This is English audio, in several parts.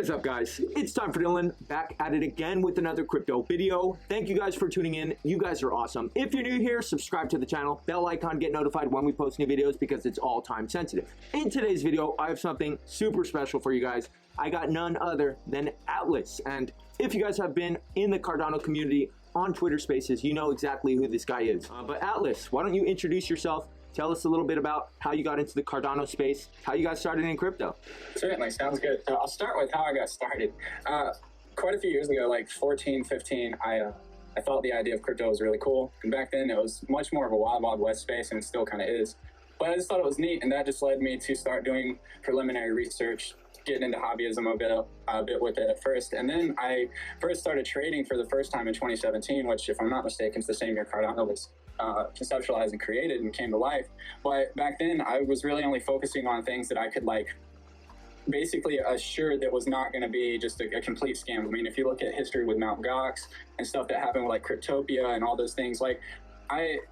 What is up, guys? It's TimeForDillon, back at it again with another crypto video. Thank you guys for tuning in. You guys are awesome. If you're new here, subscribe to the channel, bell icon, get notified when we post new videos because it's all time sensitive. In today's video, I have something super special for you guys. I got none other than Atlas. And if you guys have been in the Cardano community on Twitter Spaces, you know exactly who this guy is. But Atlas, why don't you introduce yourself? Tell us a little bit about how you got into the Cardano space, how you got started in crypto. Certainly, sounds good. So I'll start with how I got started. Quite a few years ago, like 14, 15, I thought the idea of crypto was really cool. And back then it was much more of a wild, wild west space, and it still kind of is. But I just thought it was neat, and that just led me to start doing preliminary research, getting into hobbyism a bit with it at first. And then I first started trading for the first time in 2017, which, if I'm not mistaken, is the same year Cardano was conceptualized and created and came to life. But back then I was really only focusing on things that I could basically assure that was not going to be just a complete scam. I mean, if you look at history with Mt. Gox and stuff that happened with like Cryptopia and all those things,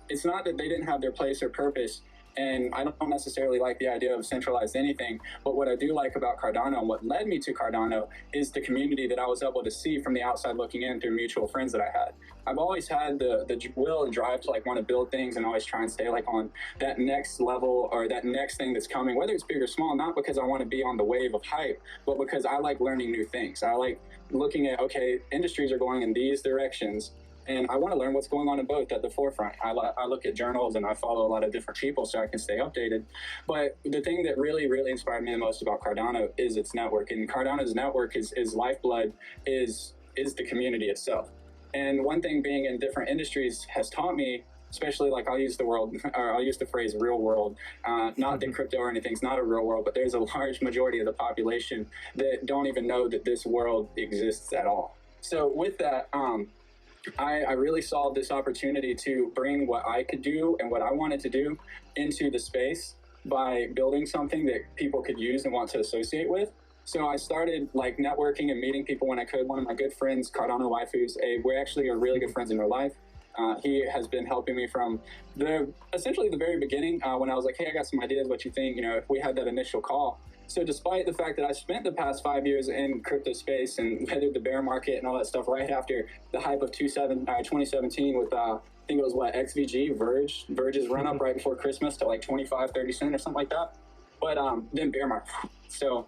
it's not that they didn't have their place or purpose. And I don't necessarily like the idea of centralized anything, but what I do like about Cardano and what led me to Cardano is the community that I was able to see from the outside looking in through mutual friends that I had. I've always had the will and drive to want to build things and always try and stay on that next level or that next thing that's coming, whether it's big or small, not because I want to be on the wave of hype, but because I like learning new things. I like looking at, okay, industries are going in these directions, and I want to learn what's going on in both at the forefront. I look at journals and I follow a lot of different people so I can stay updated. But the thing that really, really inspired me the most about Cardano is its network. And Cardano's network is lifeblood, is the community itself. And one thing being in different industries has taught me, especially I'll use the phrase real world, not that crypto or anything's not a real world, but there's a large majority of the population that don't even know that this world exists at all. So with that, I really saw this opportunity to bring what I could do and what I wanted to do into the space by building something that people could use and want to associate with. So I started networking and meeting people when I could. One of my good friends, Cardano Waifus, we actually are really good friends in real life. He has been helping me from essentially the very beginning when I was like, hey, I got some ideas, what you think? If we had that initial call. So despite the fact that I spent the past 5 years in crypto space and weathered the bear market and all that stuff right after the hype of 2017 with, I think it was XVG, Verge's run up right before Christmas to 25, 30 cents or something like that. But then bear market. So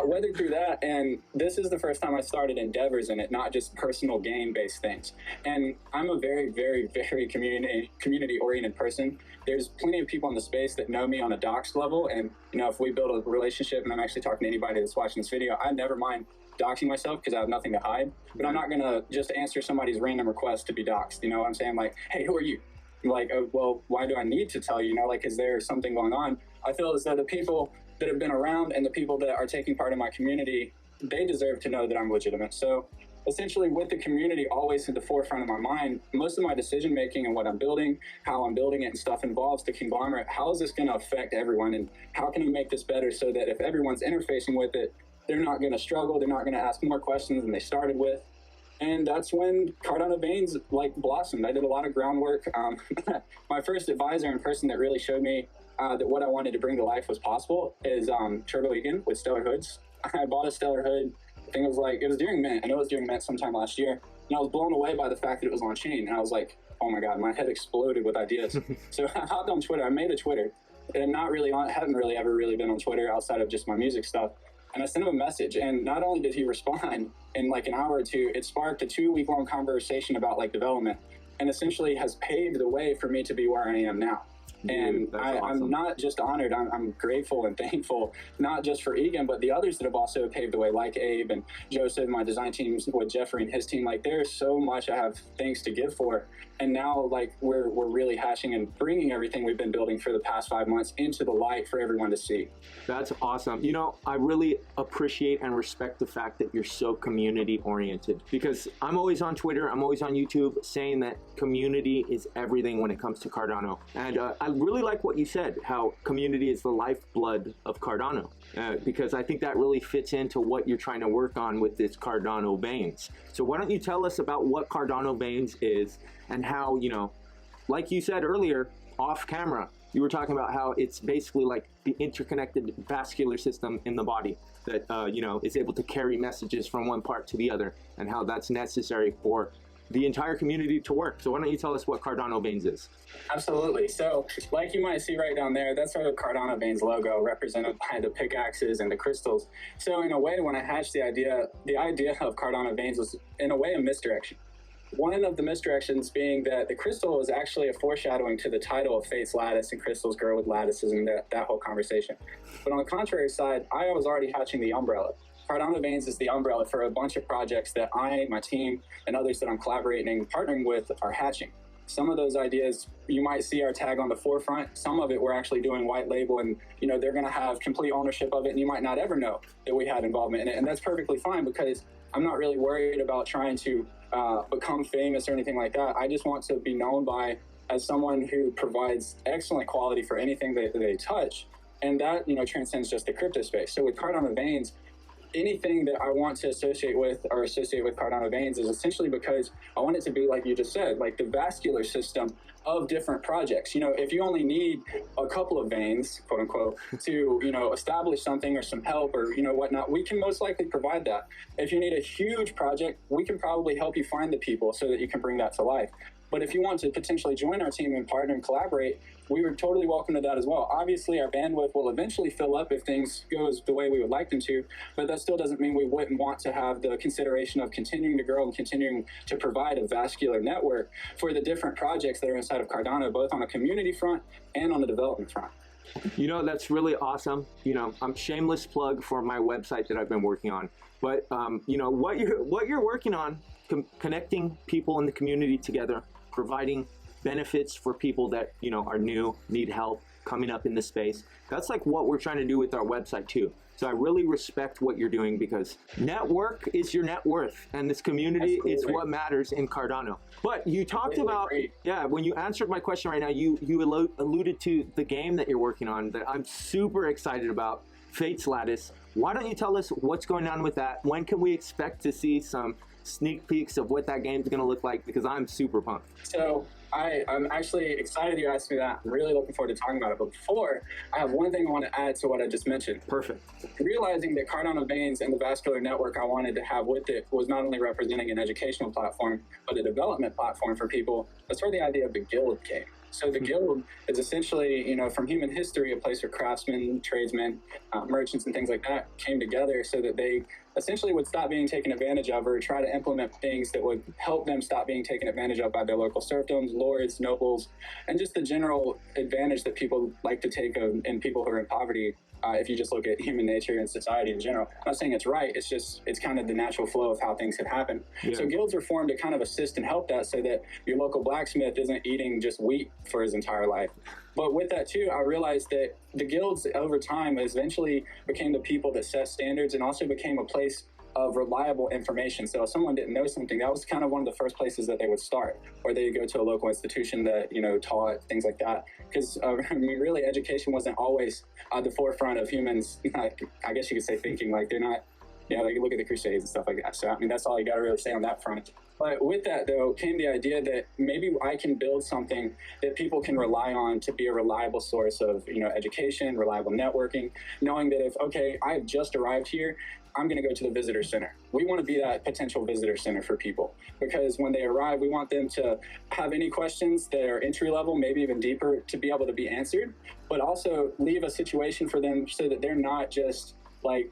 weathered through that, and this is the first time I started endeavors in it, not just personal gain-based things. And I'm a very, very, very community-oriented person. There's plenty of people in the space that know me on a docs level, and if we build a relationship, and I'm actually talking to anybody that's watching this video, I never mind doxing myself because I have nothing to hide. But I'm not gonna just answer somebody's random request to be doxed. You know what I'm saying? Hey, who are you? Well, why do I need to tell you? Is there something going on? I feel as though the people that have been around and the people that are taking part in my community, they deserve to know that I'm legitimate. So essentially, with the community always at the forefront of my mind, most of my decision making and what I'm building, how I'm building it and stuff involves the conglomerate. How is this going to affect everyone, and how can I make this better so that if everyone's interfacing with it, they're not going to struggle, they're not going to ask more questions than they started with. And that's when Cardano Veins blossomed. I did a lot of groundwork. My first advisor in person that really showed me that what I wanted to bring to life was possible is Turtle Egan with Stellar Hoods. I bought a Stellar Hood. I think it was during Mint. I know it was during Mint sometime last year. And I was blown away by the fact that it was on chain. And I was like, oh my God, my head exploded with ideas. So I hopped on Twitter. I made a Twitter. And haven't really ever been on Twitter outside of just my music stuff. And I sent him a message, and not only did he respond in an hour or two, it sparked a 2-week-long conversation about development, and essentially has paved the way for me to be where I am now. And awesome. I'm not just honored, I'm grateful and thankful, not just for Egan, but the others that have also paved the way, like Abe and Joseph, my design teams with Jeffrey and his team. There's so much I have thanks to give for. And now we're really hashing and bringing everything we've been building for the past 5 months into the light for everyone to see. That's awesome. I really appreciate and respect the fact that you're so community oriented, because I'm always on Twitter, I'm always on YouTube saying that community is everything when it comes to Cardano. And I really like what you said, how community is the lifeblood of Cardano, because I think that really fits into what you're trying to work on with this Cardano Veins. So why don't you tell us about what Cardano Veins is and how, like you said earlier, off camera, you were talking about how it's basically like the interconnected vascular system in the body that, you know, is able to carry messages from one part to the other, and how that's necessary for the entire community to work. So why don't you tell us what Cardano Veins is? Absolutely. So like you might see right down there, that's our Cardano Veins logo, represented by the pickaxes and the crystals. So in a way, when I hatched the idea of Cardano Veins was in a way a misdirection. One of the misdirections being that the crystal is actually a foreshadowing to the title of Fate's Lattice and Crystals Grow with Lattices and that whole conversation. But on the contrary side, I was already hatching the umbrella. Cardano Veins is the umbrella for a bunch of projects that I, my team, and others that I'm collaborating and partnering with are hatching. Some of those ideas, you might see our tag on the forefront. Some of it we're actually doing white label, and you know they're going to have complete ownership of it, and you might not ever know that we had involvement in it. And that's perfectly fine, because I'm not really worried about trying to become famous or anything like that. I just want to be known as someone who provides excellent quality for anything that they touch, and that, you know, transcends just the crypto space. So with Cardano Veins, anything that I want to associate with Cardano Veins is essentially because I want it to be, like you just said, like the vascular system of different projects. You know, if you only need a couple of veins, quote unquote, to, you know, establish something or some help or, you know, whatnot, we can most likely provide that. If you need a huge project, we can probably help you find the people so that you can bring that to life. But if you want to potentially join our team and partner and collaborate, we were totally welcome to that as well. Obviously, our bandwidth will eventually fill up if things goes the way we would like them to, but that still doesn't mean we wouldn't want to have the consideration of continuing to grow and continuing to provide a vascular network for the different projects that are inside of Cardano, both on a community front and on the development front. You know, that's really awesome. You know, I'm shameless plug for my website that I've been working on, but you know, what you're working on, connecting people in the community together, providing benefits for people that, you know, are new, need help, coming up in the space. That's like what we're trying to do with our website too. So I really respect what you're doing, because network is your net worth, and this community is what matters in Cardano. But you talked about, yeah, when you answered my question right now, you alluded to the game that you're working on that I'm super excited about, Fate's Lattice. Why don't you tell us what's going on with that? When can we expect to see some sneak peeks of what that game's going to look like? Because I'm super pumped. So I'm actually excited you asked me that. I'm really looking forward to talking about it. But before, I have one thing I want to add to what I just mentioned. Perfect. Realizing that Cardano Veins and the vascular network I wanted to have with it was not only representing an educational platform, but a development platform for people. That's where the idea of the guild came. So the guild is essentially, you know, from human history, a place where craftsmen, tradesmen, merchants, and things like that came together so that they essentially would stop being taken advantage of, or try to implement things that would help them stop being taken advantage of by their local serfdoms, lords, nobles, and just the general advantage that people like to take of in people who are in poverty. If you just look at human nature and society in general. I'm not saying it's right, it's kind of the natural flow of how things have happened. Yeah. So guilds were formed to kind of assist and help that, so that your local blacksmith isn't eating just wheat for his entire life. But with that too, I realized that the guilds over time eventually became the people that set standards, and also became a place of reliable information. So if someone didn't know something, that was kind of one of the first places that they would start, or they would go to a local institution that, you know, taught things like that. Because I mean, really, education wasn't always at the forefront of humans. I guess you could say thinking. Like, they're not, you know, like you look at the Crusades and stuff like that. So I mean, that's all you got to really say on that front. But with that, though, came the idea that maybe I can build something that people can rely on to be a reliable source of, you know, education, reliable networking, knowing that if, okay, I've just arrived here, I'm going to go to the visitor center. We want to be that potential visitor center for people, because when they arrive, we want them to have any questions that are entry level, maybe even deeper, to be able to be answered, but also leave a situation for them so that they're not just like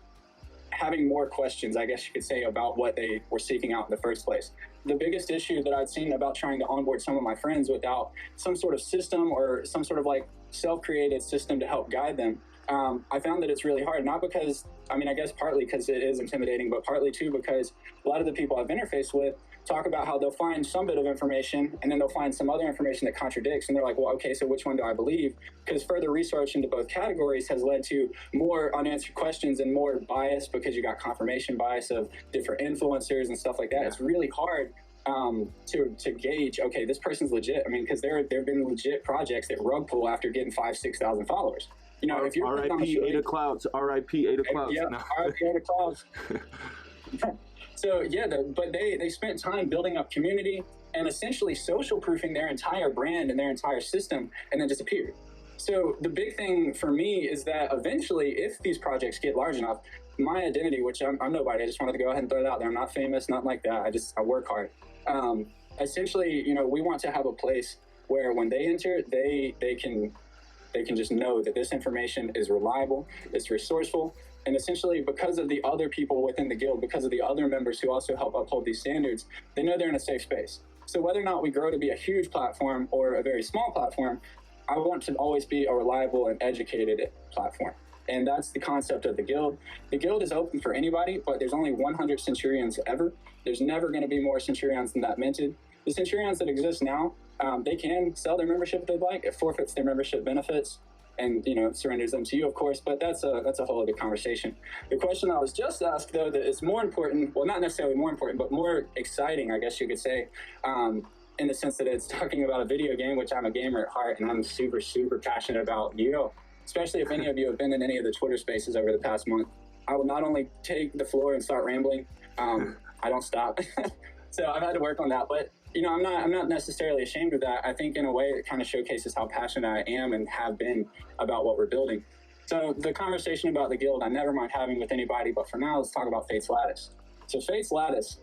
having more questions, I guess you could say, about what they were seeking out in the first place. The biggest issue that I'd seen about trying to onboard some of my friends without some sort of system or some sort of like self-created system to help guide them, I found that it's really hard, not because, I mean, I guess partly because it is intimidating, but partly too because a lot of the people I've interfaced with talk about how they'll find some bit of information and then they'll find some other information that contradicts, and they're like, well, okay, so which one do I believe? Because further research into both categories has led to more unanswered questions and more bias, because you got confirmation bias of different influencers and stuff like that. Yeah. It's really hard to gauge, okay, this person's legit. I mean, because there have been legit projects that rug pull after getting 5,000-6,000 followers. You know, if you're R.I.P. Ada Clouds, R.I.P. Ada Clouds. Yeah, no. R.I.P. Ada Clouds. So yeah, but they spent time building up community and essentially social proofing their entire brand and their entire system, and then disappeared. So the big thing for me is that eventually, if these projects get large enough, my identity, which I'm nobody, I just wanted to go ahead and throw it out there. I'm not famous, nothing like that. I work hard. Essentially, we want to have a place where when they enter, they can just know that this information is reliable, it's resourceful, and essentially because of the other people within the guild, because of the other members who also help uphold these standards, they know they're in a safe space. So whether or not we grow to be a huge platform or a very small platform, I want to always be a reliable and educated platform. And that's the concept of the guild. The guild is open for anybody, but there's only 100 centurions ever. There's never going to be more centurions than that minted. The centurions that exist now, they can sell their membership if they'd like. It forfeits their membership benefits and surrenders them to you, of course, but that's a whole other conversation. The question I was just asked, though, that is more important, well, not necessarily more important, but more exciting, I guess you could say, in the sense that it's talking about a video game, which I'm a gamer at heart, and I'm super, super passionate about, especially if any of you have been in any of the Twitter spaces over the past month. I will not only take the floor and start rambling, I don't stop. So I've had to work on that, but I'm not necessarily ashamed of that. I think in a way it kind of showcases how passionate I am and have been about what we're building. So the conversation about the guild, I never mind having with anybody, but for now, let's talk about Fate's Lattice. So Fate's Lattice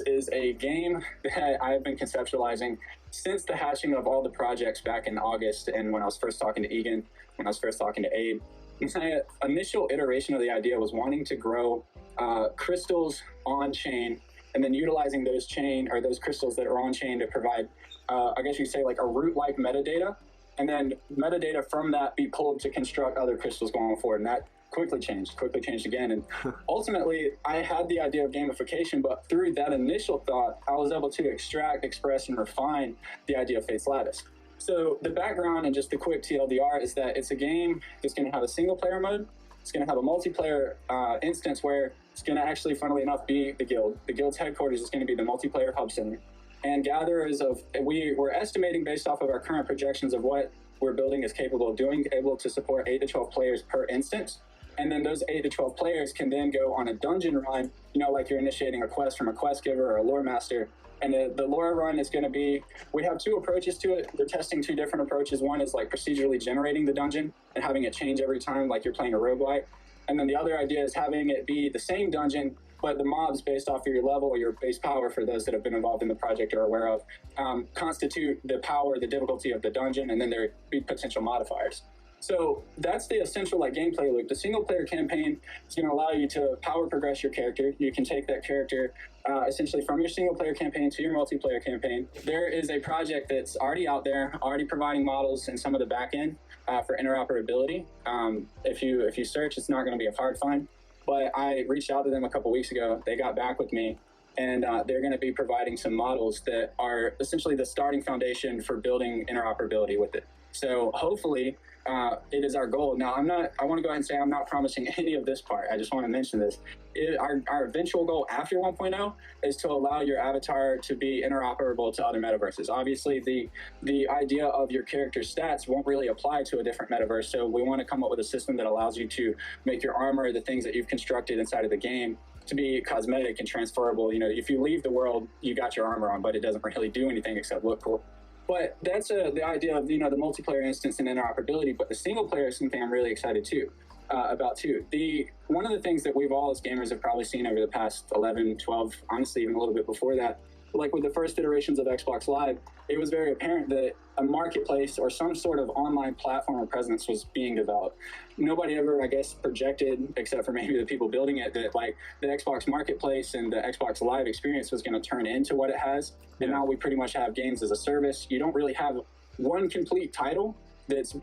is a game that I've been conceptualizing since the hatching of all the projects back in August, and when I was first talking to Egan, when I was first talking to Abe. My initial iteration of the idea was wanting to grow crystals on chain, and then utilizing those crystals that are on chain to provide, I guess you say, like a root-like metadata, and then metadata from that be pulled to construct other crystals going forward. And that quickly changed again. And ultimately, I had the idea of gamification, but through that initial thought, I was able to extract, express, and refine the idea of Fate's Lattice. So the background and just the quick TLDR is that it's a game that's going to have a single player mode. It's going to have a multiplayer instance where it's going to actually, funnily enough, be the guild. The guild's headquarters is going to be the multiplayer hub center. And gatherers we're estimating based off of our current projections of what we're building is capable of doing, able to support 8 to 12 players per instance. And then those 8 to 12 players can then go on a dungeon run, like you're initiating a quest from a quest giver or a lore master. And the lore run is going to be, we have 2 approaches to it. We're testing 2 different approaches. One is like procedurally generating the dungeon and having it change every time like you're playing a roguelike. And then the other idea is having it be the same dungeon, but the mobs based off of your level or your base power, for those that have been involved in the project or aware of, constitute the power, the difficulty of the dungeon, and then there be potential modifiers. So that's the essential gameplay loop. The single player campaign is going to allow you to power progress your character. You can take that character essentially from your single player campaign to your multiplayer campaign. There is a project that's already out there, already providing models in some of the back end for interoperability. If you search, it's not going to be a hard find. But I reached out to them a couple weeks ago. They got back with me, and they're going to be providing some models that are essentially the starting foundation for building interoperability with it. So hopefully it is our goal. Now, I want to go ahead and say I'm not promising any of this part. I just want to mention this. Our eventual goal after 1.0 is to allow your avatar to be interoperable to other metaverses. Obviously, the idea of your character stats won't really apply to a different metaverse. So we want to come up with a system that allows you to make your armor, the things that you've constructed inside of the game, to be cosmetic and transferable. If you leave the world, you got your armor on, but it doesn't really do anything except look cool. But that's the idea of, the multiplayer instance and interoperability. But the single player is something I'm really excited about too. One of the things that we've all as gamers have probably seen over the past 11, 12, honestly, even a little bit before that, like with the first iterations of Xbox Live, it was very apparent that a marketplace or some sort of online platform or presence was being developed. Nobody ever, I guess, projected, except for maybe the people building it, that the Xbox marketplace and the Xbox Live experience was going to turn into what it has. Yeah. And now we pretty much have games as a service. You don't really have one complete title that's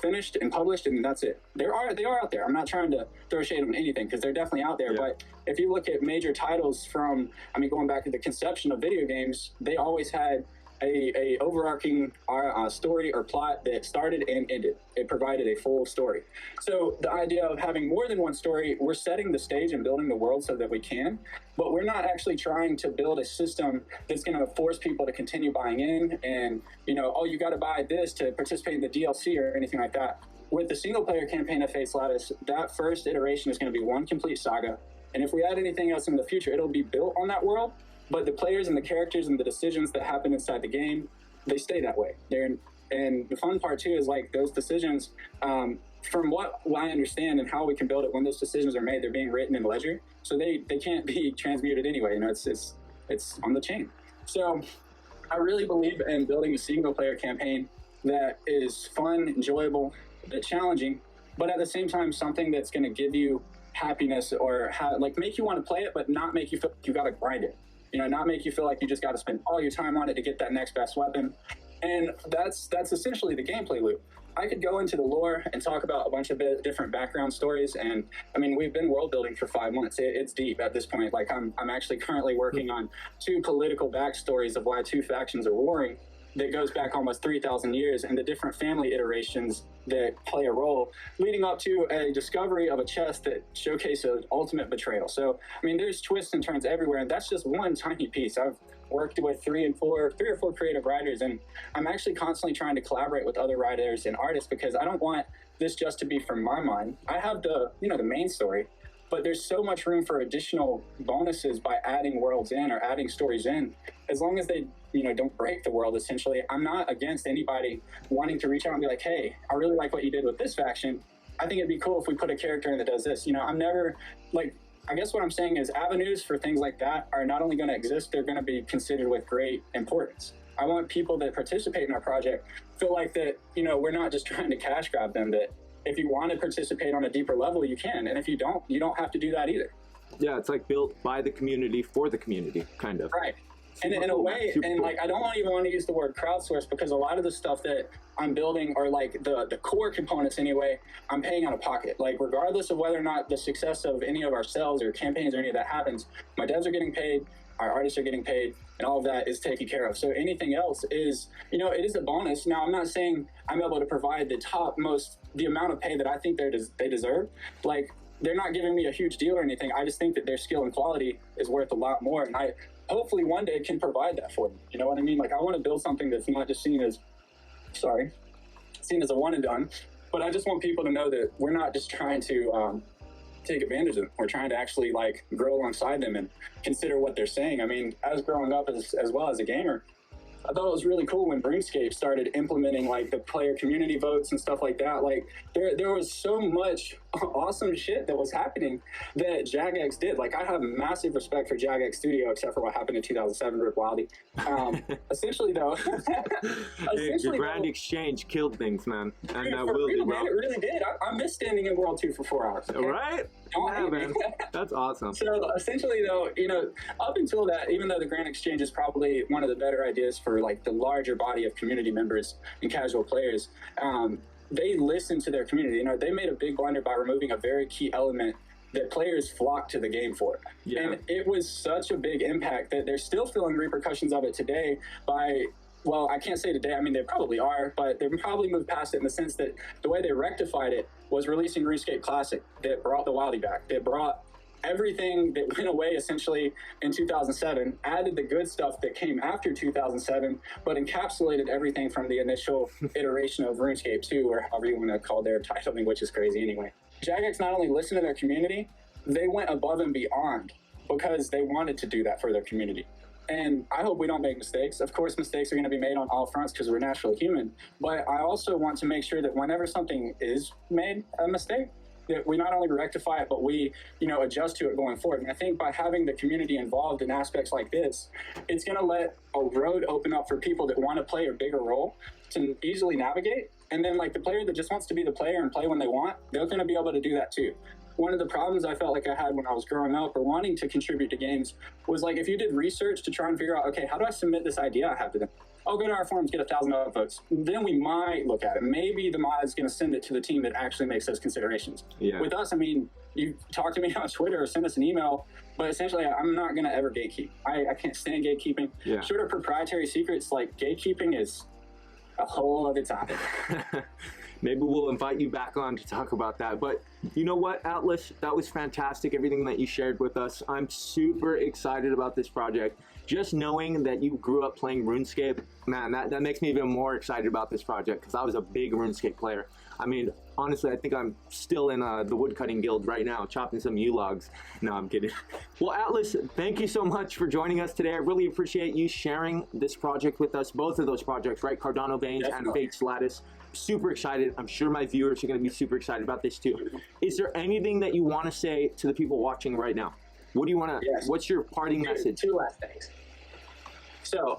finished and published, and that's it. They are out there. I'm not trying to throw shade on anything, because they're definitely out there. Yeah. But if you look at major titles from, going back to the conception of video games, they always had a overarching story or plot that started and ended. It provided a full story. So the idea of having more than one story, we're setting the stage and building the world so that we can, but we're not actually trying to build a system that's going to force people to continue buying in and, you got to buy this to participate in the DLC or anything like that. With the single player campaign of Fate's Lattice, that first iteration is going to be one complete saga. And if we add anything else in the future, it'll be built on that world. But the players and the characters and the decisions that happen inside the game, they stay that way. And the fun part too is like those decisions, from what I understand and how we can build it, when those decisions are made, they're being written in ledger, so they can't be transmuted anyway. You know, it's on the chain. So I really believe in building a single player campaign that is fun, enjoyable, a bit challenging, but at the same time something that's going to give you happiness, or like make you want to play it, but not make you feel like you got to grind it. You know, not make you feel like you just got to spend all your time on it to get that next best weapon. And that's essentially the gameplay loop. I could go into the lore and talk about a bunch of different background stories, and I mean, we've been world building for 5 months. It's deep at this point. Like I'm actually currently working on 2 political backstories of why 2 factions are warring, that goes back almost 3,000 years, and the different family iterations that play a role, leading up to a discovery of a chest that showcases ultimate betrayal. So, I mean, there's twists and turns everywhere, and that's just one tiny piece. I've worked with 3 or 4 creative writers, and I'm actually constantly trying to collaborate with other writers and artists, because I don't want this just to be from my mind. I have the main story, but there's so much room for additional bonuses by adding worlds in or adding stories in, as long as they don't break the world. Essentially, I'm not against anybody wanting to reach out and be like, hey, I really like what you did with this faction. I think it'd be cool if we put a character in that does this. I'm never like, I guess what I'm saying is avenues for things like that are not only going to exist, they're going to be considered with great importance. I want people that participate in our project feel like that, we're not just trying to cash grab them, that if you want to participate on a deeper level, you can. And if you don't have to do that either. Yeah, it's like built by the community for the community, kind of. Right. And in a way, and like, I don't even want to use the word crowdsource, because a lot of the stuff that I'm building, or like the core components anyway, I'm paying out of pocket. Like, regardless of whether or not the success of any of our sales or campaigns or any of that happens, my devs are getting paid, our artists are getting paid, and all of that is taken care of. So anything else is, it is a bonus. Now, I'm not saying I'm able to provide the amount of pay that I think they deserve. Like, they're not giving me a huge deal or anything. I just think that their skill and quality is worth a lot more, and I hopefully one day can provide that for them. You know what I mean? Like, I want to build something that's not just seen as a one and done, but I just want people to know that we're not just trying to take advantage of them. We're trying to actually like grow alongside them and consider what they're saying. I mean, as growing up as well as a gamer, I thought it was really cool when RuneScape started implementing like the player community votes and stuff like that. Like there was so much awesome shit that was happening that Jagex did. Like, I have massive respect for Jagex Studio, except for what happened in 2007 with Wildy. Essentially though, the grand exchange killed things, man. And dude, for real, man, it really did. I missed standing in World 2 for 4 hours. Okay? Right? Yeah, man. That's awesome. So essentially though, up until that, even though the grand exchange is probably one of the better ideas for like the larger body of community members and casual players, they listened to their community. They made a big blunder by removing a very key element that players flocked to the game for. Yeah. And it was such a big impact that they're still feeling repercussions of it today well, I can't say today, I mean, they probably are, but they've probably moved past it in the sense that the way they rectified it was releasing RuneScape Classic, that brought the Wildy back, that brought everything that went away essentially in 2007, added the good stuff that came after 2007, but encapsulated everything from the initial iteration of RuneScape 2, or however you want to call their titling, which is crazy anyway. Jagex not only listened to their community, they went above and beyond because they wanted to do that for their community. And I hope we don't make mistakes. Of course, mistakes are going to be made on all fronts because we're naturally human. But I also want to make sure that whenever something is made a mistake, that we not only rectify it, but we, adjust to it going forward. And I think by having the community involved in aspects like this, it's going to let a road open up for people that want to play a bigger role to easily navigate. And then like the player that just wants to be the player and play when they want, they're going to be able to do that too. One of the problems I felt like I had when I was growing up or wanting to contribute to games was like, if you did research to try and figure out, okay, how do I submit this idea I have to them? I'll go to our forums, get 1,000 votes. Then we might look at it. Maybe the mod is going to send it to the team that actually makes those considerations. Yeah. With us, I mean, you talk to me on Twitter or send us an email, but essentially I'm not going to ever gatekeep. I can't stand gatekeeping. Yeah. Short of proprietary secrets, like gatekeeping is a whole other topic. maybe we'll invite you back on to talk about that. But you know what, Atlas, that was fantastic, everything that you shared with us. I'm super excited about this project. Just knowing that you grew up playing RuneScape, man, that makes me even more excited about this project, because I was a big RuneScape player. I mean, honestly, I think I'm still in the woodcutting guild right now, chopping some U-logs. No, I'm kidding. Well, Atlas, thank you so much for joining us today. I really appreciate you sharing this project with us, both of those projects, right? Cardano Veins and Fate's Lattice. Super excited. I'm sure my viewers are going to be super excited about this too. Is there anything that you want to say to the people watching right now? What do you want to, what's your parting message? Two last things. So,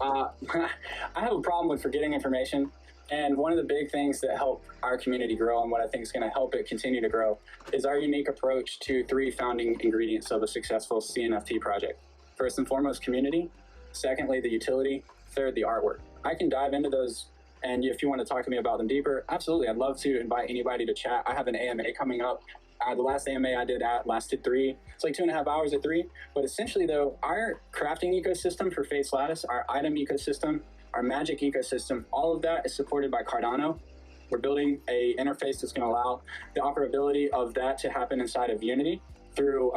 I have a problem with forgetting information. And one of the big things that help our community grow, and what I think is going to help it continue to grow, is our unique approach to 3 founding ingredients of a successful CNFT project. First and foremost, community. Secondly, the utility. Third, the artwork. I can dive into those, and if you want to talk to me about them deeper, absolutely. I'd love to invite anybody to chat. I have an AMA coming up. The last AMA I did lasted 3. It's like 2.5 hours at 3. But essentially, though, our crafting ecosystem for Fate's Lattice, our item ecosystem, our magic ecosystem, all of that is supported by Cardano. We're building a interface that's going to allow the operability of that to happen inside of Unity through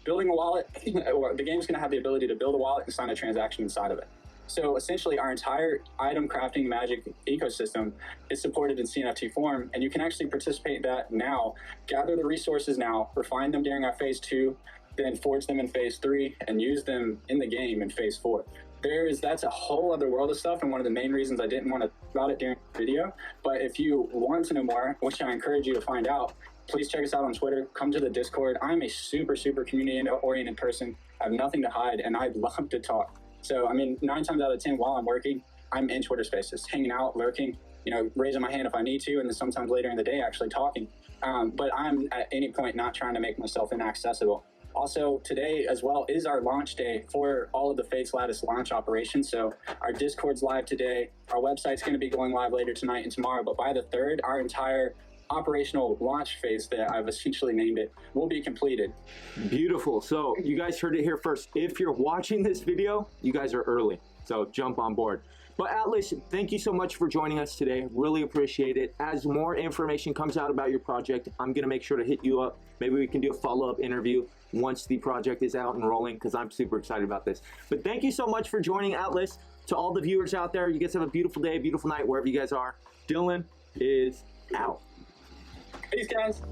building a wallet. The game's going to have the ability to build a wallet and sign a transaction inside of it. So essentially, our entire item crafting magic ecosystem is supported in CNFT form, and you can actually participate in that now, gather the resources now, refine them during our phase 2, then forge them in phase 3, and use them in the game in phase 4. That's a whole other world of stuff, and one of the main reasons I didn't want to talk about it during the video. But if you want to know more, which I encourage you to find out, please check us out on Twitter. Come to the Discord. I'm a super community-oriented person. I have nothing to hide, and I love to talk. So, I mean, 9 times out of 10 while I'm working, I'm in Twitter Spaces, hanging out, lurking, raising my hand if I need to, and then sometimes later in the day actually talking. But I'm at any point not trying to make myself inaccessible. Also, today as well is our launch day for all of the Fate's Lattice launch operations. So our Discord's live today. Our website's going to be going live later tonight and tomorrow. But by the 3rd, our entire operational launch phase that I've essentially named it will be completed. Beautiful. So you guys heard it here first. If you're watching this video, you guys are early. So jump on board. But Atlas, thank you so much for joining us today. Really appreciate it. As more information comes out about your project, I'm going to make sure to hit you up. Maybe we can do a follow-up interview once the project is out and rolling, because I'm super excited about this. But thank you so much for joining, Atlas. To all the viewers out there, you guys have a beautiful day, beautiful night, wherever you guys are. Dylan is out. Peace, guys.